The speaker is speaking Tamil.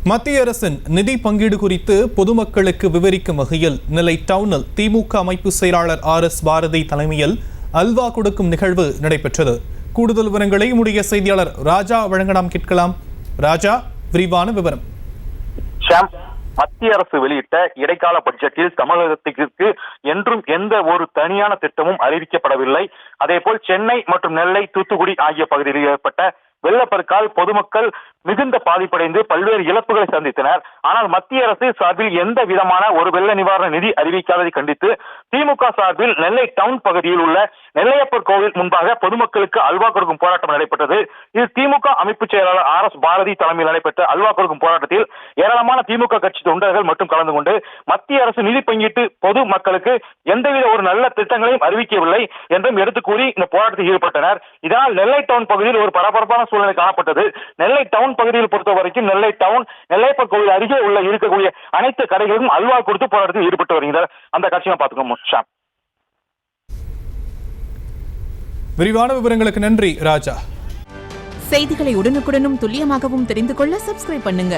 மத்திய அரசின் நிதி பங்கீடு குறித்து பொதுமக்களுக்கு விவரிக்கும் வகையில் நெல்லை டவுனில் திமுக அமைப்பு செயலாளர் RS பாரதி தலைமையில் அல்வா கொடுக்கும் நிகழ்வு நடைபெற்றது. கூடுதல் விவரங்களை நம்முடைய செய்தியாளர் ராஜா வழங்க நாம் கேட்கலாம். ராஜா, விரிவான விவரம். மத்திய அரசு வெளியிட்ட இடைக்கால பட்ஜெட்டில் தமிழகத்திற்கு என்றும் எந்த ஒரு தனியான திட்டமும் அறிவிக்கப்படவில்லை. அதேபோல் சென்னை மற்றும் நெல்லை, தூத்துக்குடி ஆகிய பகுதிகளில் ஏற்பட்ட வெள்ளப்பெருக்கால் பொதுமக்கள் மிகுந்த பாதிப்படைந்து பல்வேறு இழப்புகளை சந்தித்தனர். ஆனால் மத்திய அரசு சார்பில் எந்த விதமான ஒரு வெள்ள நிவாரண நிதி அறிவிக்காததை கண்டித்து திமுக சார்பில் நெல்லை டவுன் பகுதியில் உள்ள நெல்லையப்பர் கோவில் முன்பாக பொதுமக்களுக்கு அல்வா கொடுக்கும் போராட்டம் நடைபெற்றது. இது திமுக அமைப்பு செயலாளர் RS பாரதி தலைமையில் நடைபெற்ற அல்வா கொடுக்கும் போராட்டத்தில் ஏராளமான திமுக கட்சி தொண்டர்கள் மட்டும் கலந்து கொண்டு மத்திய அரசு நிதி பங்கீட்டு பொது மக்களுக்கு எந்தவித ஒரு நல்ல திட்டங்களையும் அறிவிக்கவில்லை என்றும் எடுத்து கூறி இந்த போராட்டத்தில் ஈடுபட்டனர். இதனால் நெல்லை டவுன் பகுதியில் ஒரு பரபரப்பான சூழ்நிலை காணப்பட்டது. நெல்லை டவுன் பகுதியில் பொறுத்த வரைக்கும் நெல்லை டவுன், நெல்லையப்பர் கோவில் அருகே இருக்கக்கூடிய அனைத்து கடைகளுக்கும் அல்வா கொடுத்து போராட்டத்தில் ஈடுபட்டு வருகின்றனர். அந்த காட்சியை பார்த்துக்கோம். விரிவான விவரங்களுக்கு நன்றி ராஜா. செய்திகளை உடனுக்குடனும் துல்லியமாகவும் தெரிந்து கொள்ள சப்ஸ்கிரைப் பண்ணுங்க.